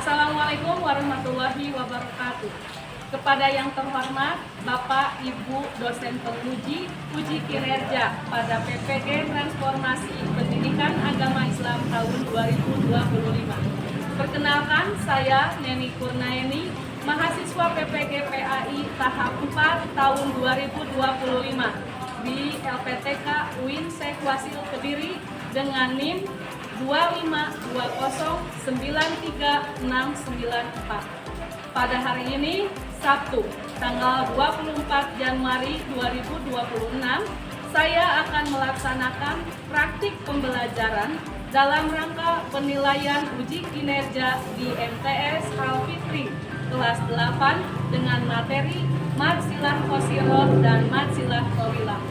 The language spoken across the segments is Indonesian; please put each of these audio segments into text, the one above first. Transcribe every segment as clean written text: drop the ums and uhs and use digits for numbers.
Assalamualaikum warahmatullahi wabarakatuh. Kepada yang terhormat Bapak Ibu dosen penguji uji kinerja pada PPG Transformasi Pendidikan Agama Islam tahun 2025. Perkenalkan, saya Neni Kurnaeni, mahasiswa PPG PAI tahap 4 tahun 2025 di LPTK UIN Syekh Wasil Kediri dengan NIM 252093694. Pada hari ini, Sabtu, tanggal 24 Januari 2026, saya akan melaksanakan praktik pembelajaran dalam rangka penilaian uji kinerja di MTS Al-Fitri kelas 8 dengan materi Madsilah Qosirah dan Madsilah Tawilah.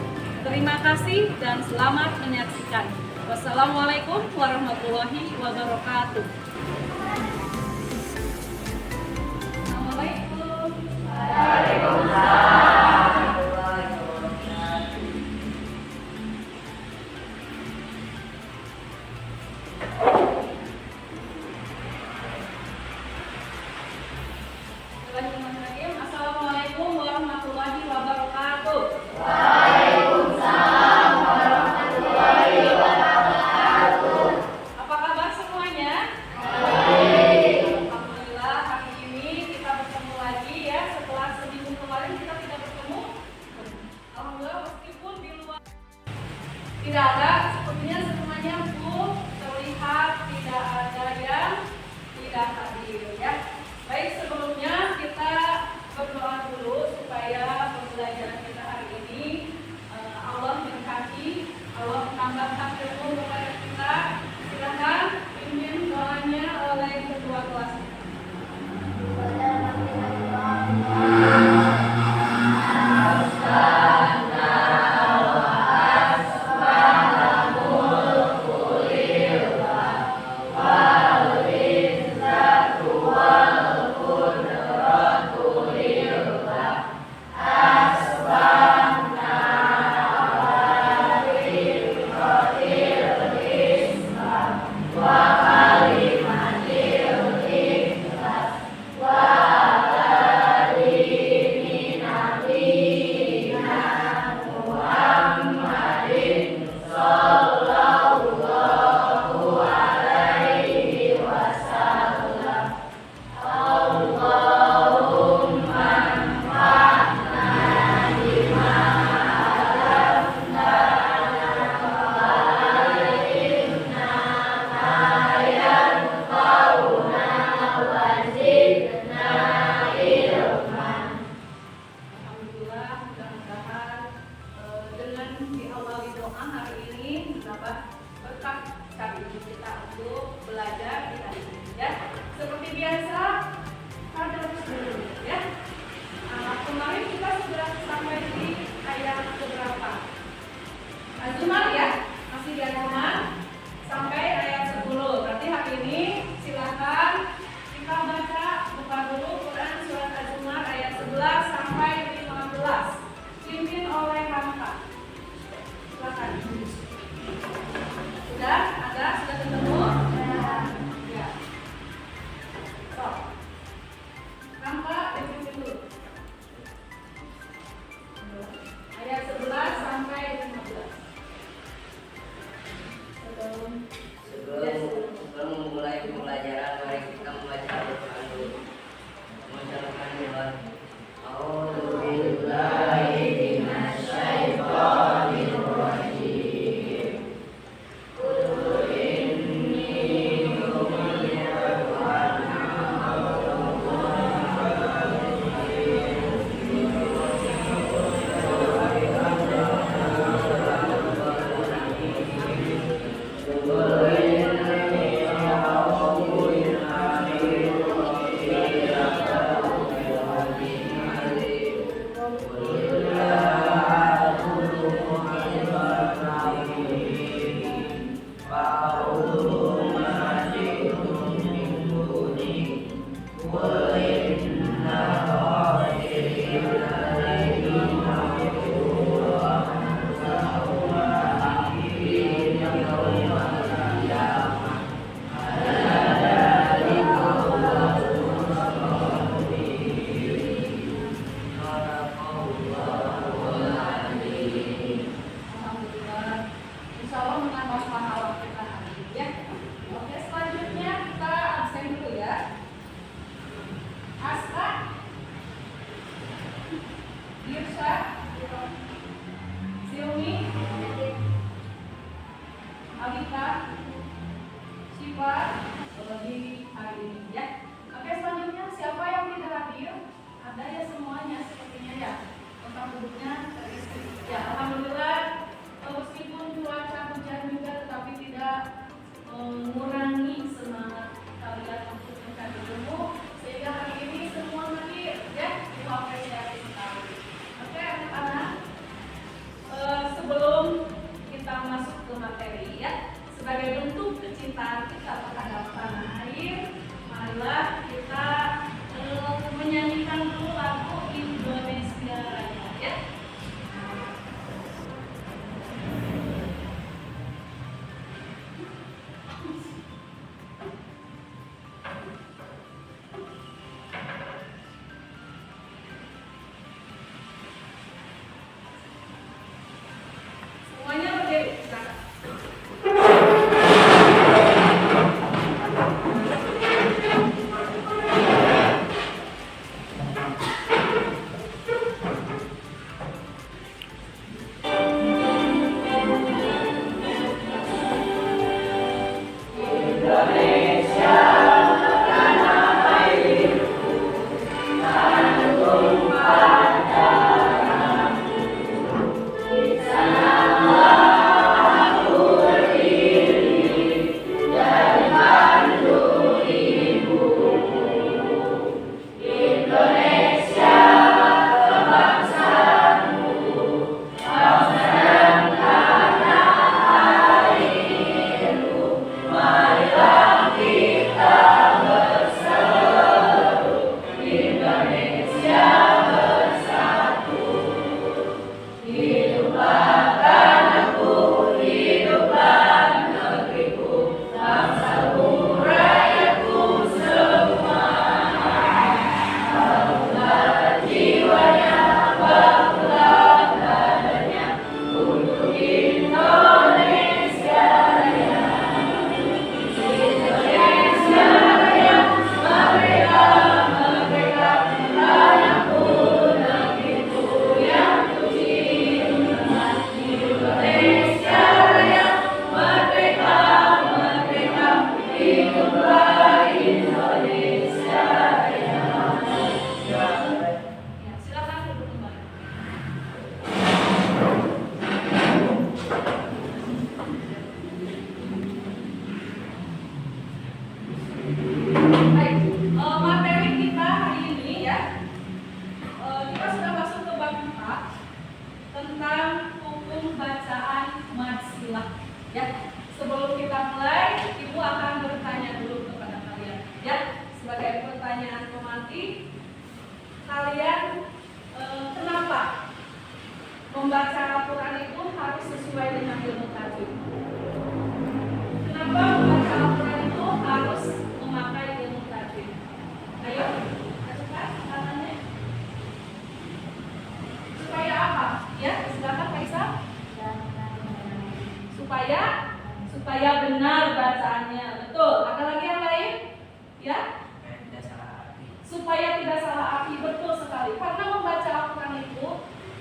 Terima kasih dan selamat menyaksikan. Wassalamualaikum warahmatullahi wabarakatuh. Assalamualaikum. Waalaikumsalam. Assalamualaikum warahmatullahi wabarakatuh. Waalaikumsalam warahmatullahi wabarakatuh. Apa kabar semuanya? Baik. Alhamdulillah, hari ini kita bertemu lagi ya, setelah seminggu kemarin kita tidak bertemu. Alhamdulillah, meskipun di luar tidak ada, sepertinya semuanya full, terlihat tidak ada yang tidak hadir ya. Baik, sebelumnya kita berdoa dulu supaya pembelajaran kita hari ini Allah berkati, Allah tambahkan ilmu kepada kita. Silakan pimpin doanya oleh ketua kelas. Ayat 11 Ya, sebelum kita mulai, Ibu akan bertanya dulu kepada kalian. Ya, sebagai pertanyaan pemantik, kalian kenapa membaca Al-Quran itu harus sesuai dengan ilmu tajwid? Kenapa membaca Al-Quran itu harus memakai ilmu tajwid? Ayo, cepat katanya. Supaya apa? Ya, silakan Faisal. Supaya benar bacaannya. Betul. Ada lagi yang lain? Ya? Supaya tidak salah arti. Betul sekali. Karena membaca Al-Quran itu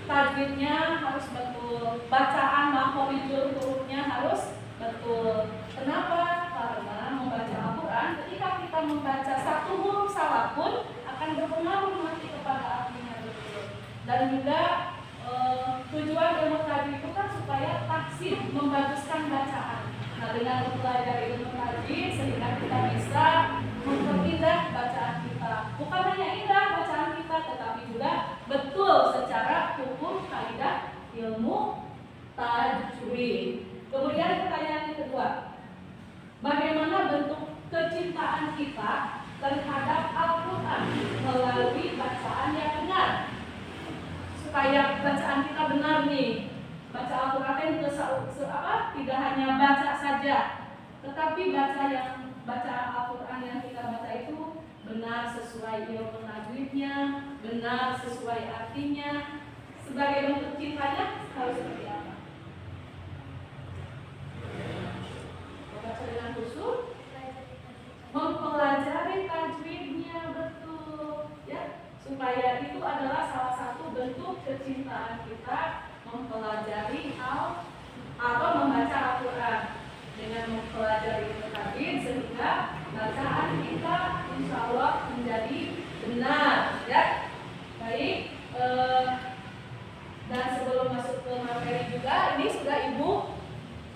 tajwidnya harus betul, bacaan makhorijul hurufnya harus betul. Kenapa? Karena membaca Al-Quran, ketika kita membaca satu huruf salah pun akan berpengaruh nanti kepada artinya betul. Dan juga tujuan ilmu tajwid itu kan supaya tahsin, membaguskan bacaan. Nah, dengan mempelajari ilmu tajwid sehingga kita bisa memperindah bacaan kita. Bukan hanya indah bacaan kita, tetapi juga betul secara hukum kaidah ilmu tajwid. Kemudian pertanyaan yang kedua, bagaimana bentuk kecintaan kita terhadap Al-Quran melalui bacaan yang benar? Supaya bacaan kita benar nih, baca Al-Quran itu tidak hanya baca saja, tetapi baca Al-Quran yang kita baca itu benar sesuai ilmu tajwidnya, benar sesuai artinya. Sebagai bentuk cintanya harus seperti apa? Membaca dengan khusyuk, mempelajari tajwidnya betul, ya. Supaya itu adalah salah satu bentuk kecintaan kita mempelajari atau membaca Al-Quran. Dengan mempelajari tajwid sehingga bacaan kita insya Allah menjadi benar, ya. Baik, dan sebelum masuk ke materi juga, ini sudah Ibu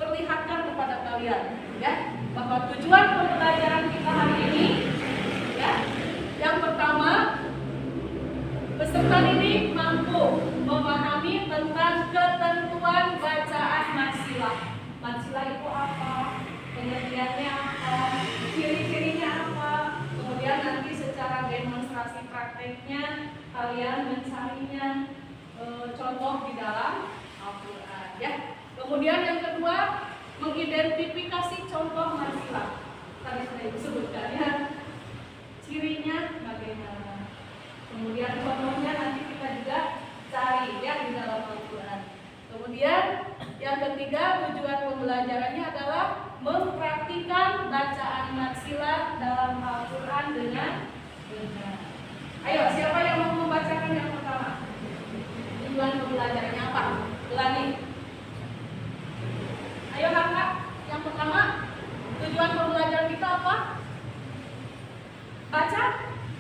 perlihatkan kepada kalian, ya, bahwa tujuan pembelajaran kita hari ini, ya, yang pertama, peserta ini mampu memahami tentang ketentuan bacaan mansilah. Mansilah itu apa? Pengertiannya apa? Ciri-cirinya apa? Kemudian nanti secara demonstrasi prakteknya kalian mencarinya contoh di dalam Al-Quran, ya. Kemudian yang kedua, mengidentifikasi contoh mansilah. Tadi sudah disebutkan, ya. Cirinya bagaimana? Kemudian contohnya nanti kita juga cari, ya, di dalam Al-Quran. Kemudian yang ketiga, tujuan pembelajarannya adalah mempraktikkan bacaan mansilah dalam Al-Quran dengan benar. Ayo, siapa yang mau membacakan yang pertama? Tujuan pembelajarannya apa? Belani. Ayo kakak, yang pertama, tujuan pembelajaran kita apa? Baca,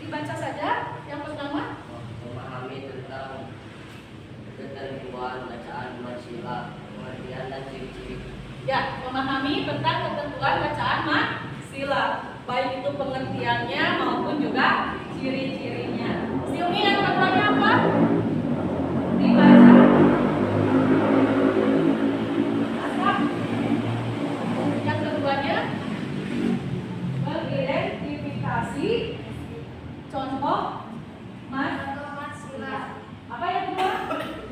dibaca saja. Yang pertama, memahami tentang ketentuan bacaan mansilah, pengertian dan ciri-ciri. Ya, memahami tentang ketentuan bacaan mansilah, baik itu pengertiannya maupun juga ciri-cirinya. Silmi, yang keduanya apa? Dibaca. Asap. Yang keduanya, mengidentifikasi contoh mansilah. Apa yang kedua?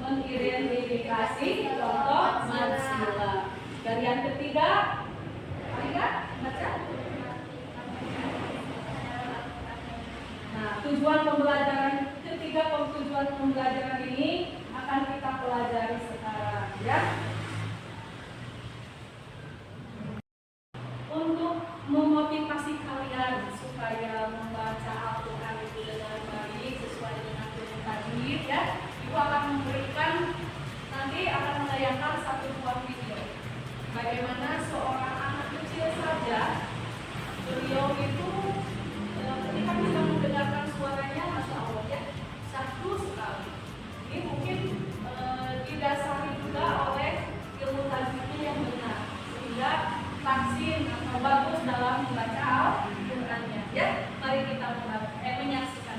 Mengidentifikasi contoh mansilah. Dan yang ketiga, baca. Nah, tujuan pembelajaran ini akan kita pelajari sekarang, ya. Untuk memotivasi kalian supaya membaca Al-Quran itu dengan baik sesuai dengan ilmu tajwid, ya. Ibu akan memberikan, nanti akan menayangkan satu buah video bagaimana seorang anak kecil saja beliau itu ketika bisa mendengarkan suaranya, masya Allah, ya, satu sekali. Ini mungkin didasari juga oleh ilmu tajwidnya yang benar sehingga tahsin atau bagus dalam membaca Al-Qurannya, ya. Mari kita menyaksikan.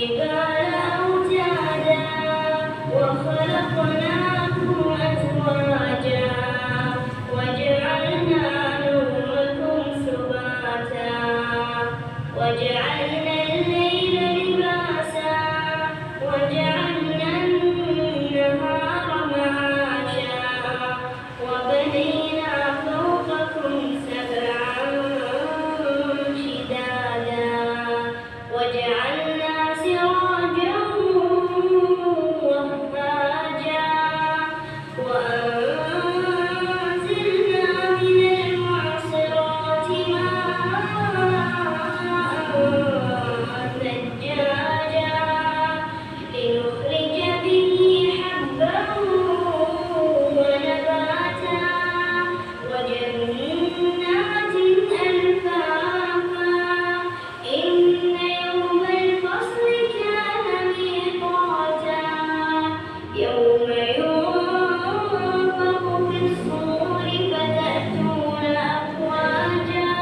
والجبال أوتادا وخلقناكم أزواجا وجعلنا نومكم سباتا وجعلنا الليل لباسا وجعلنا النهار معاشا وبنينا فوقكم سبعا شدادا وجعلنا سراجا وهاجا وأنزلنا من المعصرات ماء ثجاجا لنخرج به حبا ونباتا وجنات ألفافا إن يوم الفصل كان ميقاتا يوم ينفخ في الصور فتأتون أفواجا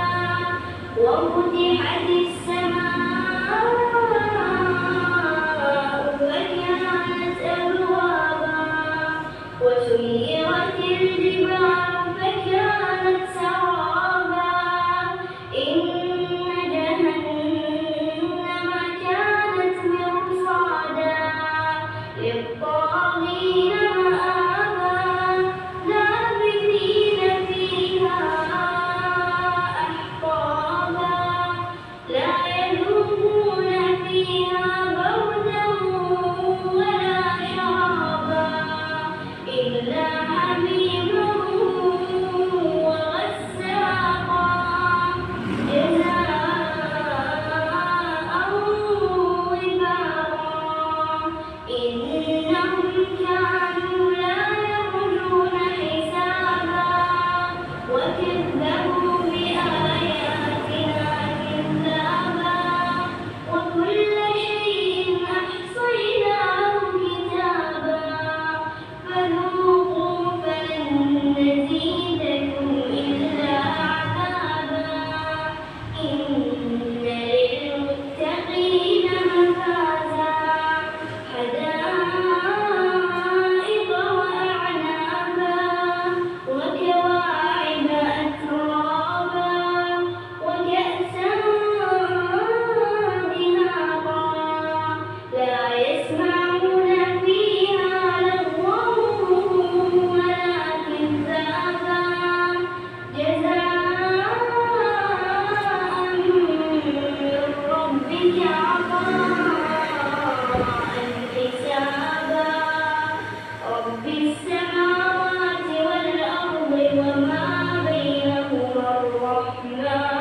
وفتحت السماء فكانت أبوابا وسيرت الجبال فكانت سرابا إن جهنم كانت مرصادا للطاغين مآبا لابثين فيها أحقابا لا يذوقون فيها بردا ولا شرابا إلا حميما وغساقا جزاء وفاقا إنهم كانوا لا يرجون حسابا وكذبوا بآياتنا كذابا وكل شيء أحصيناه كتابا فذوقوا فلن نزيدكم إلا عذابا إن للمتقين مفازا حدائق وأعنابا وكواعب أترابا وكأسا دهاقا لا يسمعون فيها لغوا ولا كذابا جزاء من ربك عطاء حسابا رب السماوات والأرض وما بينهما الرحمن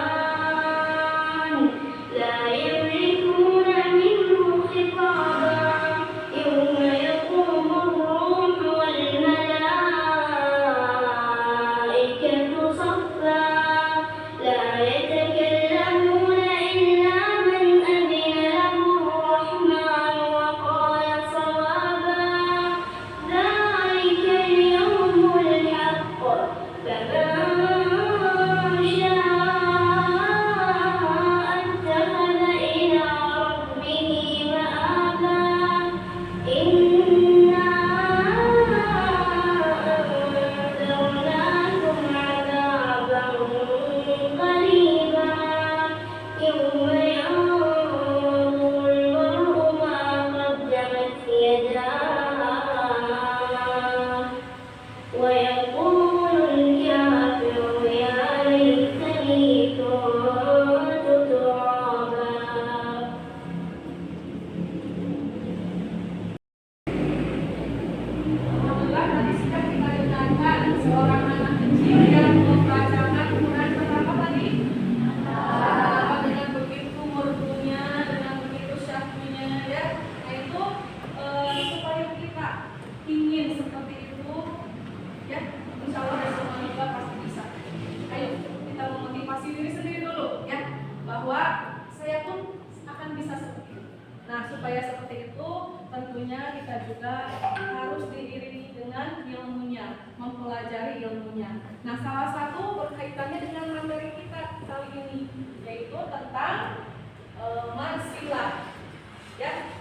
لا يملكون منه خطابا يوم يقوم الروح والملائكة صفا لا يتكلمون إلا من أذن له الرحمن وقال صوابا ذلك اليوم الحق فمن شاء اتخذ إلى ربه مآبا إنا أنذرناكم عذابا قريبا يوم ينظر المرء ما قدمت يداه ويقول الكافر يا ليتني كنت ترابا Alhamdulillah tadi sudah kita dengarkan seorang anak kecil yang membacakan Quran pertama tadi. Dengan begitu merdunya, dengan begitu syahdunya ya. Nah itu supaya kita ingin seperti itu ya. Insya Allah dari semua juga pasti bisa. Ayo kita memotivasi diri sendiri dulu ya, bahwa saya pun akan bisa seperti itu. Nah supaya seperti itu tentunya kita juga harus diiringi dengan ilmunya, mempelajari ilmunya. Nah salah satu berkaitannya dengan materi kita kali ini, yaitu tentang mansilah ya.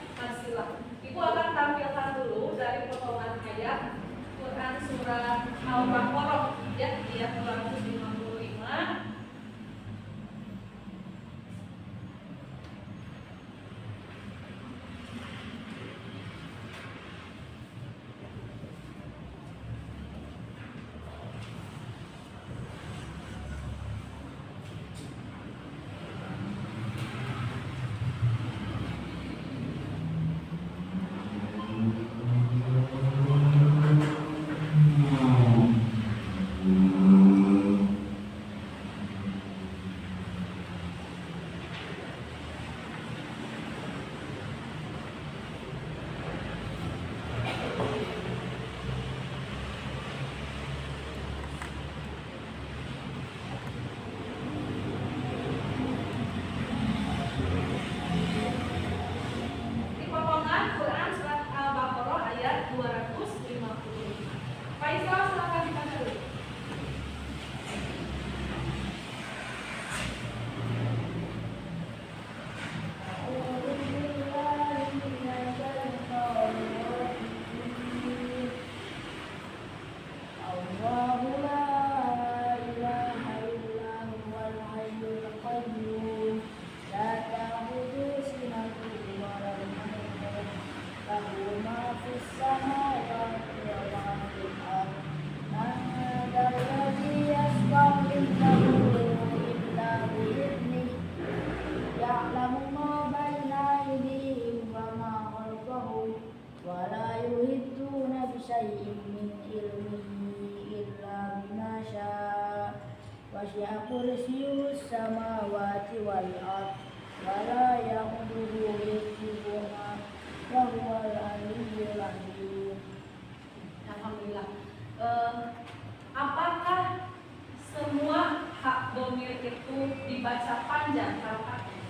dibaca panjang harokatnya?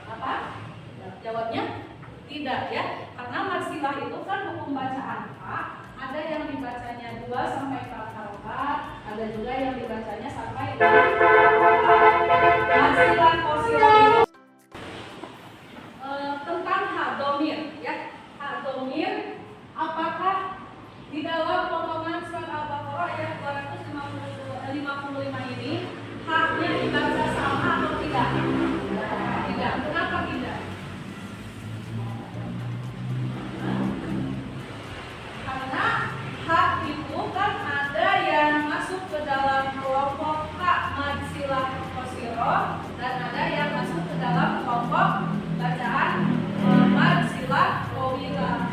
Apa? Jawabnya tidak ya. Karena mad silah itu kan hukum bacaan Pak. Ada yang dibacanya 2 sampai 4 harokat, ada juga yang dibacanya sampai 6 harokat. Mad silah qasirah itu tentang hak domir ya. Hak domir apakah di dalam potongan surat Al-Baqarah ayat 255 ini haknya dibaca sama atau tidak? Tidak. Kenapa tidak? Karena hak itu kan ada yang masuk ke dalam kelompok hak mad silah qasirah dan ada yang masuk ke dalam kelompok bacaan mad silah tawilah.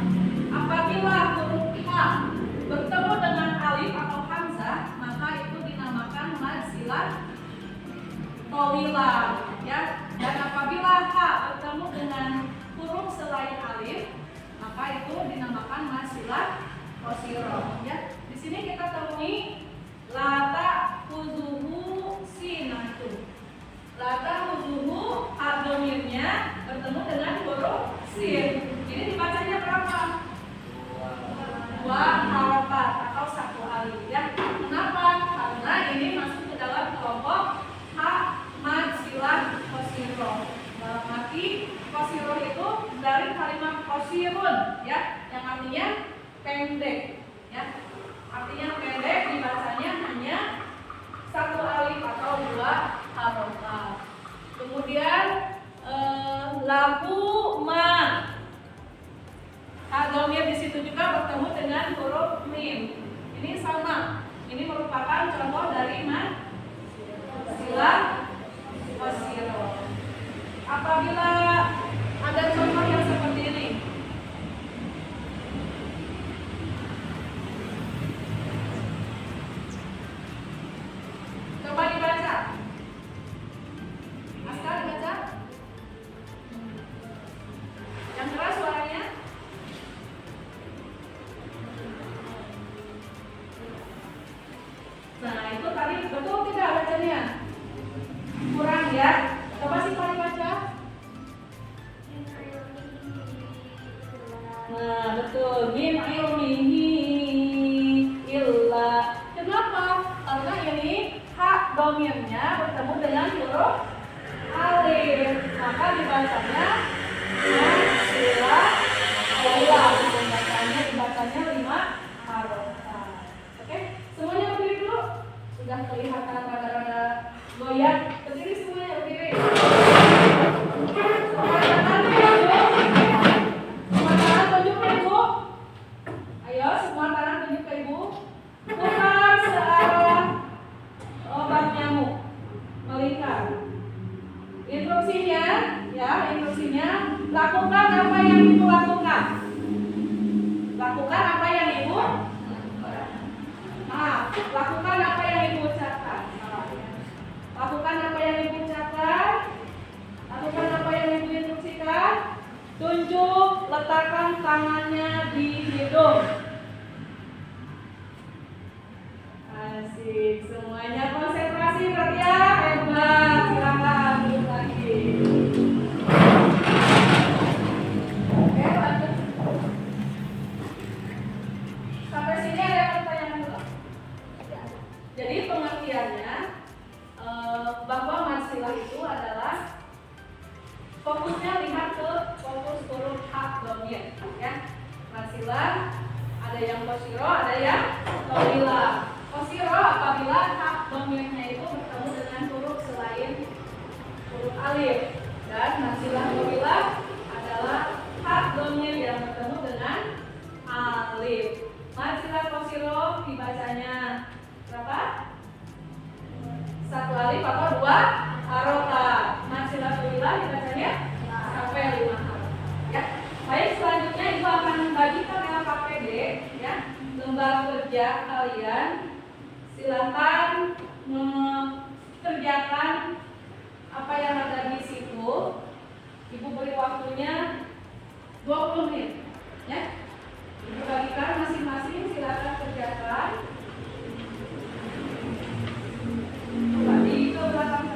Apabila huruf H bertemu dengan alif atau hamzah, maka itu dinamakan mad silah tawilah ya. Dan apabila H bertemu dengan huruf selain alif, maka itu dinamakan mad silah qasirah ya. Di sini kita temui lata huzuhu sinatu. Lata huzuhu hak domirnya bertemu dengan huruf sin. Ini dibacanya berapa? 2 harokat atau 1 alif ya. Kenapa? Karena ini masuk ke dalam kelompok hak mad silah qasirah. Dalam arti qasirah itu dari kalimat qasirun ya, yang artinya pendek ya. Artinya pendek, dibacanya hanya 1 alif atau 2 harokat. Kemudian lahu ma, hak domir di situ juga bertemu dengan huruf mim. Ini sama. Ini merupakan contoh dari mad silah qasirah. Apabila ada contoh yang seperti ini, coba dibaca. Askar dibaca. Yang keras suaranya. Nah, itu tadi betul tidak bacanya? Kurang ya. Coba sih kali baca. Nah, betul. Min ilmihi illa. Kenapa? Karena ini hak domirnya bertemu dengan huruf alif. Maka dibacanya silah qasirah. Dibacanya 5 harokat. Oke? Semuanya berdiri dulu. Sudah kelihatan rada-rada goyang. Berdiri semuanya, berdiri. Semua tangan tunjuk ke Ibu. Ayo, semua tangan tunjuk ke Ibu. Putar searah obat nyamuk. Melingkar. Instruksinya, ya, instruksinya lakukan apa yang Ibu lakukan. Lakukan apa yang Ibu. Lakukan apa yang Ibu ucapkan. Lakukan apa yang Ibu ucapkan. Lakukan apa yang Ibu instruksikan. Tunjuk, letakkan tangannya di hidung. Asik, semuanya konsentrasi berarti ya. Hebat, silakan duduk lagi. Oke, lanjut. Sampai sini ada yang pertanyaan dulu. Jadi pengertiannya bahwa mad silah itu adalah fokusnya lihat ke fokus huruf hak domir ya. Mad silah ada yang qasirah, ada yang tawilah. Qasirah apabila hak domirnya itu bertemu dengan huruf selain huruf alif, dan mad silah tawilah adalah hak domir yang bertemu dengan alif. Mad silah qasirah dibacanya berapa? 1 alif atau 2 harokat. Mad silah tawilah dibacanya sampai 5 harokat. Ya. Baik, selanjutnya Ibu akan membagikan LKPD ya, lembar kerja kalian. Silakan mengerjakan apa yang ada di situ. Ibu beri waktunya 20 menit ya. Ibu bagikan masing-masing, silakan kerjakan. Tadi ke belakang.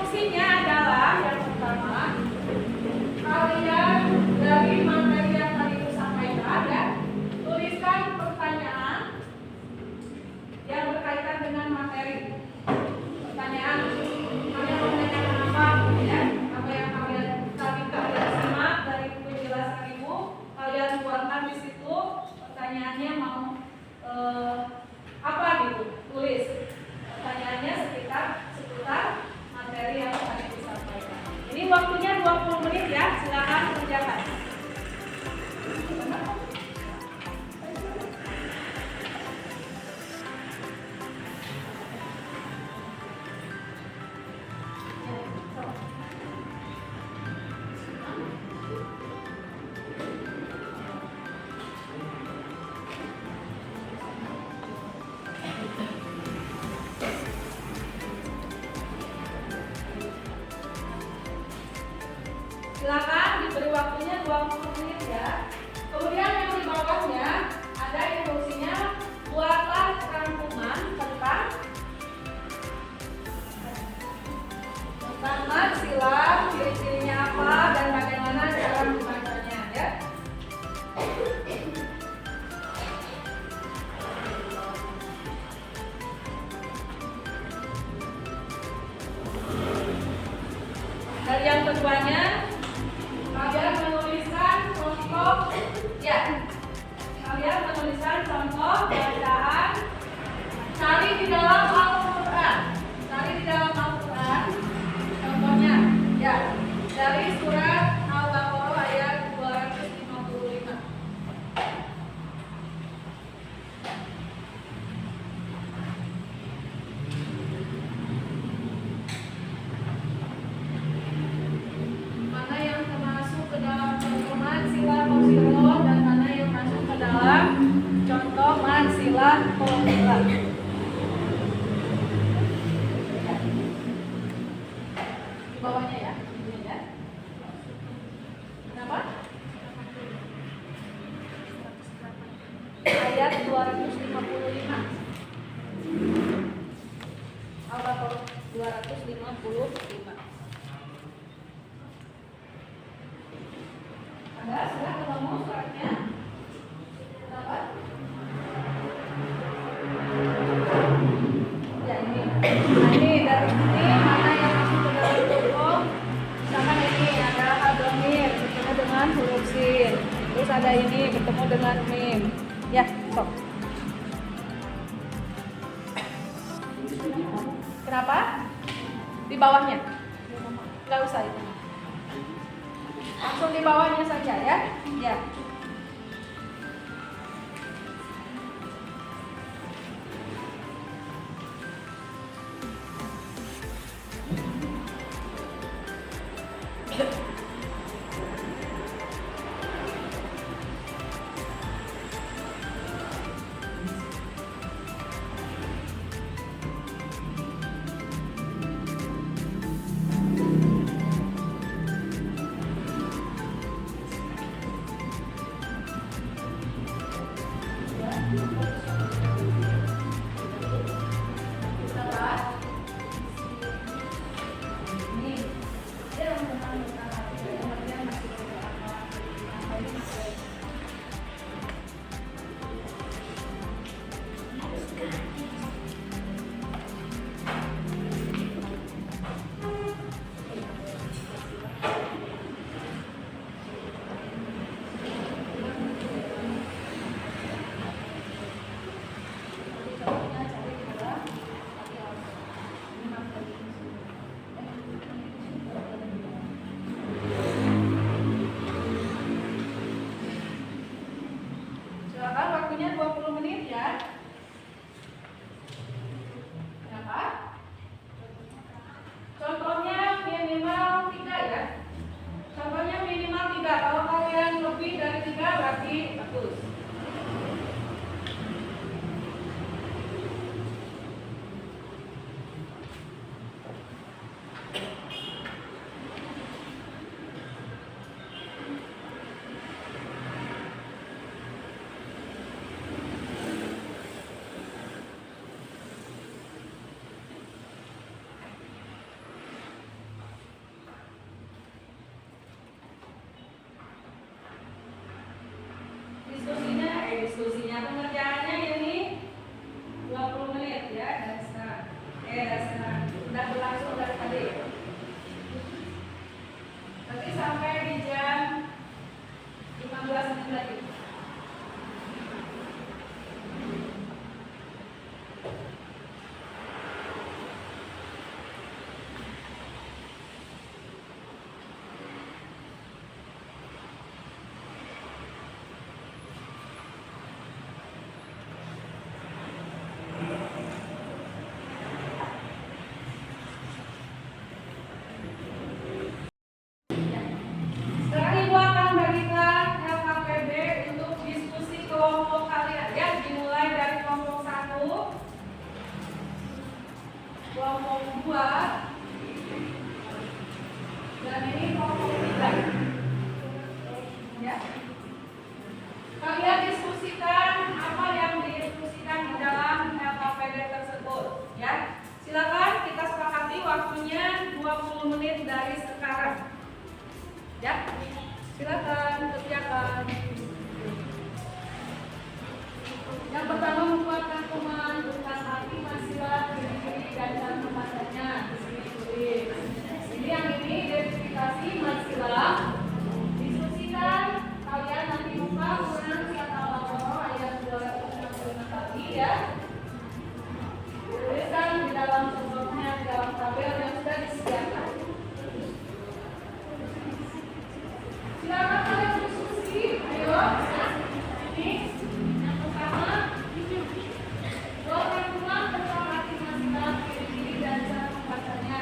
instruksinya adalah yang pertama, kalian dari materi yang tadi disampaikan ya, tuliskan pertanyaan yang berkaitan dengan materi. Pertanyaan, kalian menanyakan apa? Ya, apa yang kalian simak dari penjelasan ibu, kalian tuangkan di situ. Pertanyaannya mau apa gitu? Tulis. Pertanyaannya seputar materi yang tadi disampaikan. Ini waktunya 20 menit ya, silakan kerjakan. Silakan diberi waktunya 20 menit ya. Kemudian yang di bawahnya ada instruksinya, buatlah rangkuman tentang mat silat, ciri-cirinya apa dan bagaimana cara membacanya ya. Dan yang keduanya, kalian menuliskan contoh ya. Kalian menuliskan contoh bacaan. Cari di dalam Al-Qur'an. Cari di dalam Al-Qur'an. Contohnya ya, dari surat Al-Baqarah ayat 255. Mana yang termasuk ke dalam contoh man sila qawsirah dan mana yang masuk ke dalam contoh man sila qawsirah. Di bawahnya ya, ini ya. Kenapa? Ayat 255. Al-Baqarah 255. Anda sudah ketemu suratnya? Kenapa? Ya ini. Nah ini dari sini mana yang masuk ke dalam contoh? Misalkan ini ada hadamir bertemu dengan huruf sin. Terus ada ini bertemu dengan mim. Ya, stop. Kenapa? Di bawahnya. Nggak usah itu. Langsung di bawahnya saja ya. Ya. Pengerjaannya ini 20 menit ya, dari sekarang. Sudah berlangsung dari tadi. Nanti sampai di jam 15 menit lagi. Sekarang Ibu akan bagikan LKPD untuk diskusi kelompok kalian ya, dimulai dari kelompok 1, kelompok 2, dan ini kelompok 3. Ya. Kalian diskusikan apa yang didiskusikan di dalam LKPD tersebut ya. Silakan kita sepakati waktunya 20 menit dari sekarang. Ya, silakan kerjakan. Yang pertama membuatkan pembentukan arti masilah, ciri-ciri dan cara pembahasannya. Ini yang ini identifikasi masilah. Diskusikan. Kalian nanti buka Quran Surat Al-Baqarah ayat 265 tadi ya. Tuliskan di dalam contohnya, di dalam tabel yang sudah disediakan. Silakan kalian diskusi. Ayo. Ini yang pertama. Buatkan ulang tentang arti masilah, ciri-ciri dan cara pembacanya.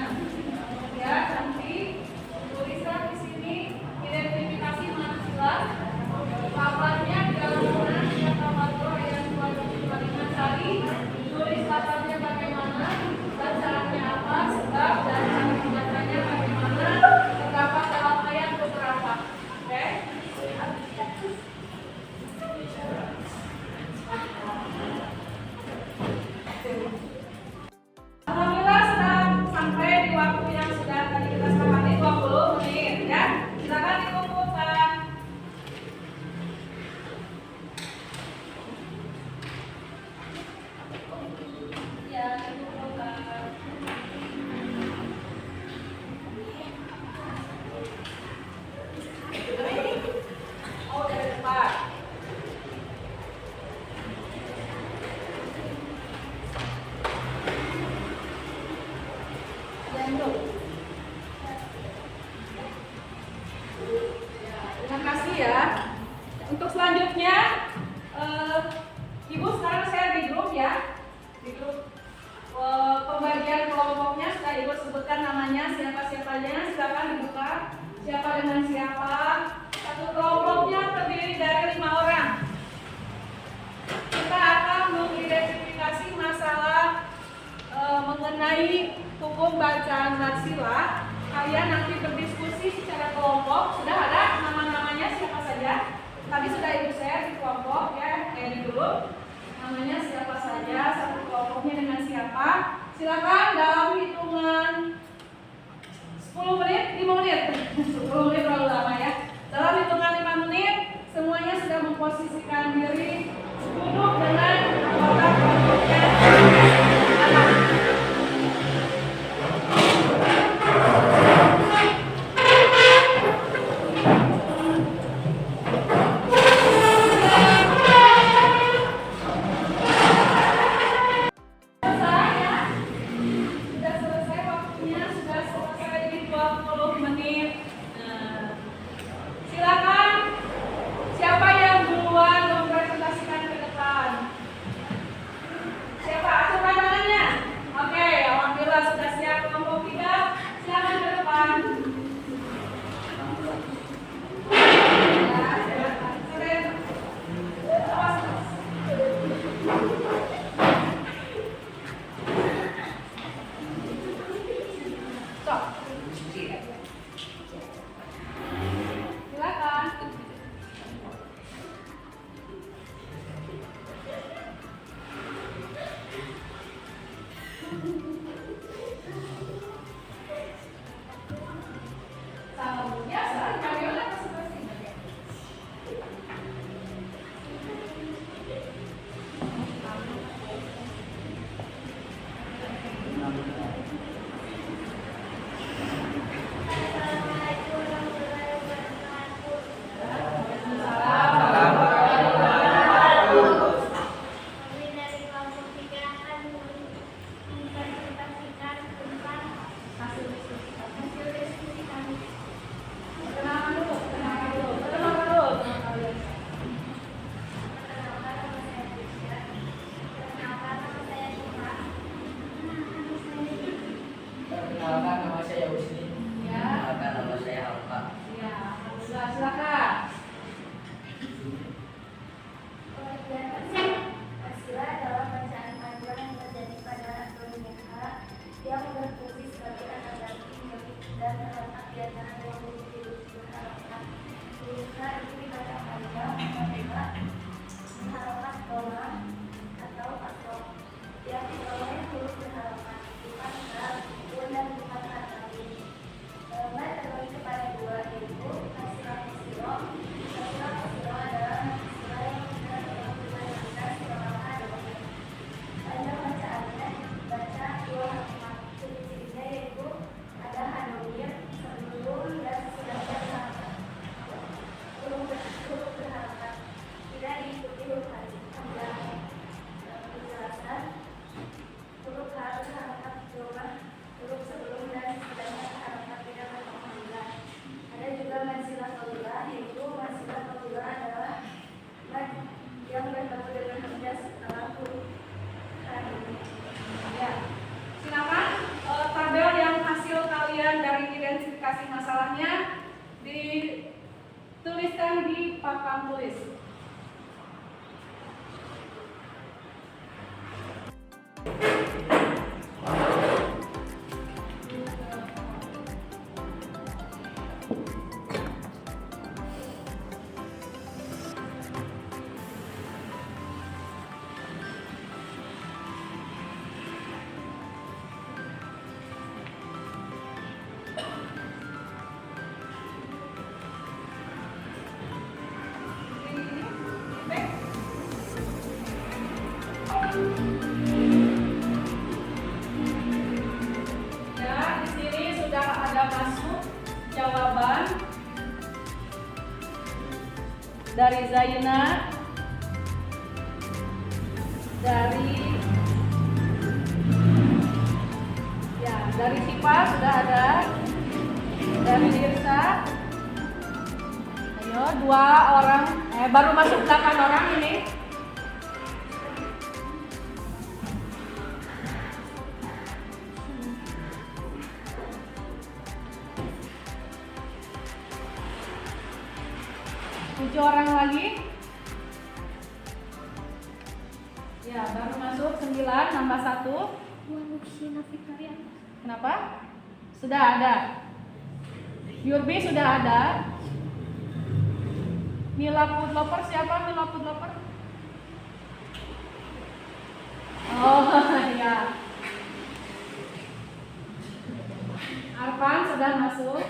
Ya, nanti tuliskan di sini identifikasi masilah. Paparnya di dalam Quran Surat Al-Baqarah ayat 265 tadi. Tulis paparnya bagaimana, bacaannya apa, sebab dan cara pembacanya bagaimana. Terdapat dalam ayat beberapa. Oke? Alhamdulillah sudah sampai di waktu yang sudah tadi kita sepakati 20 menit ya. Silakan dikumpulkan. Ya, dikumpulkan. Oh, dari depan. Terima kasih ya. Untuk selanjutnya, Ibu sekarang saya di grup ya. Di grup pembagian kelompoknya sudah Ibu sebutkan namanya, siapa-siapanya. Silakan dibuka. Siapa dengan siapa? Satu kelompoknya terdiri dari 5 orang. Kita akan mengidentifikasi masalah mengenai hukum bacaan dan sila. Kalian nanti berdiskusi secara kelompok. Sudah ada nama-namanya siapa saja? Tadi sudah Ibu share di kelompok ya, di grup. Namanya siapa saja, satu kelompoknya dengan siapa. Silakan dalam hitungan 10 menit, 5 menit. 10 menit terlalu lama ya. Dalam hitungan 5 menit, semuanya sudah memposisikan diri duduk dengan anggota kelompoknya. Sudah selesai waktunya, sudah selesai di 20 menit. Silakan siapa yang duluan mempresentasikan ke depan. Siapa? kegiatan yang berharapkan. Huruf H itu dibaca panjang apabila berharakat koma atau pasok. Yang diperoleh huruf berharakat bukan H, U, dan bukan H tadi. Mat terbagi kepada dua, yaitu hasilah hasilah. Hasilah hasilah adalah hasilah yang tidak dalam dengan sirah adalah panjang bacaannya baca dua halaman. Ciri-cirinya yaitu ada hanomir sebelum dan sesudah berharakat. Huruf berharakat tidak diikuti huruf panjang. Penjelasan huruf H berharakat cuma huruf sebelum dan sesudah berharakat tidak berpanggilan. Ada juga mansilah qabilah, yaitu mansilah qabilah adalah mad yang bertemu dengan hamzah setelah huruf H ini. Ya, silakan tabel yang hasil kalian dari identifikasi masalahnya dituliskan di papan tulis. Ya, di sini sudah ada masuk jawaban dari Zaina, dari Sipa sudah ada, dari Dirsa. Ayo, 2 orang, baru masuk 8 orang ini. Tujuh orang lagi. Ya, baru masuk 9, nambah 1. Kenapa? Sudah ada. Yurbi sudah ada. Mila Putloper, siapa Mila Putloper? Oh, ya. Arfan sudah masuk.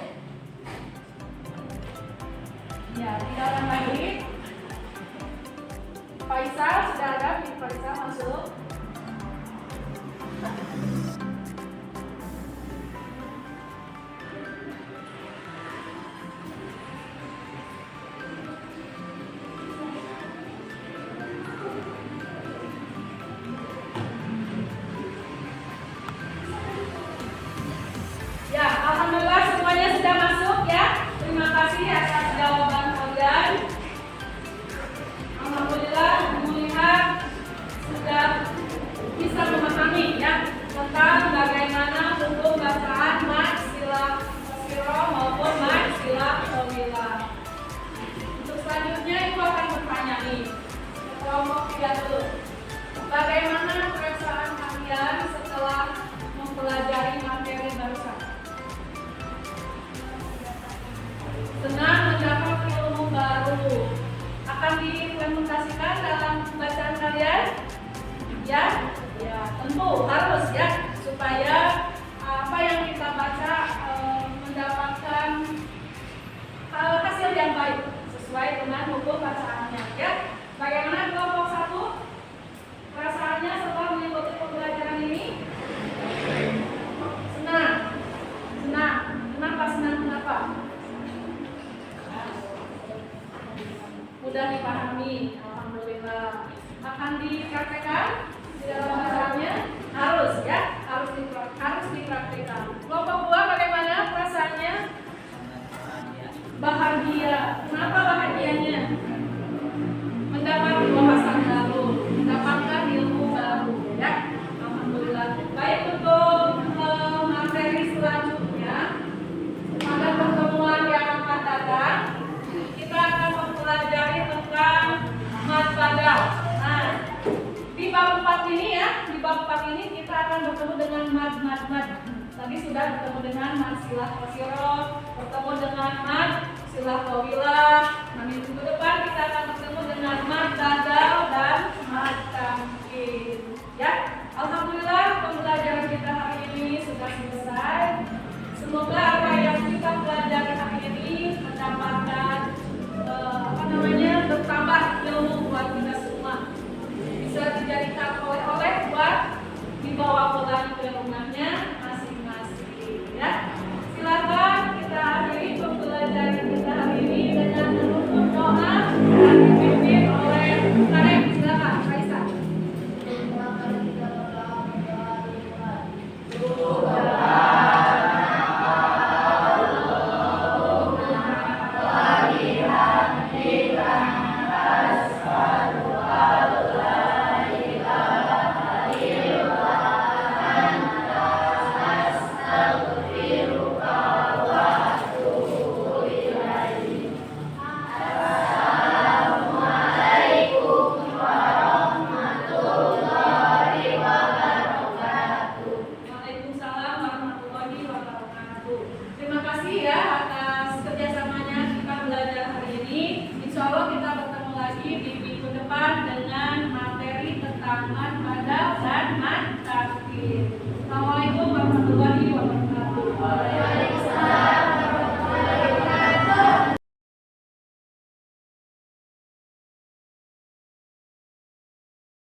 Ya, 3 orang lagi. Faisal sudah ada, Faisal masuk. Ya, alhamdulillah semuanya sudah masuk ya. Terima kasih atas jawaban kalian. Alhamdulillah melihat sudah bisa memahami ya tentang bagaimana hukum bacaan mad, silah qasirah maupun mad, silah tawilah. Untuk selanjutnya itu akan bertanya nih. Kelompok 3 dulu. Bagaimana perasaan kalian setelah mempelajari materi barusan? Senang mendapat ilmu baru. Akan diimplementasikan dalam bacaan kalian? Ya, ya tentu harus ya supaya apa yang kita baca mendapatkan hasil yang baik sesuai dengan hukum bacaannya. Ya, bagaimana kelompok 1? Perasaannya setelah mengikuti pembelajaran ini? Senang. Senang. Kenapa senang? Kenapa? Mudah dipahami, alhamdulillah. Akan dipraktekkan di dalam bacaannya? Harus ya, harus dipraktekkan. Kelompok 2 bagaimana perasaannya? Bahagia. Kenapa bahagianya? Mendapat wawasan baru, mendapatkan ilmu baru ya. Alhamdulillah. Baik, untuk materi selanjutnya pada pertemuan yang akan datang kita akan mempelajari tentang mad badal. Nah, di bab sudah bertemu dengan mad silah qasirah, bertemu dengan mad silah tawilah. Nah, minggu depan kita akan bertemu dengan mad badal dan mad tamkin. Ya, alhamdulillah pembelajaran kita hari ini sudah selesai. Semoga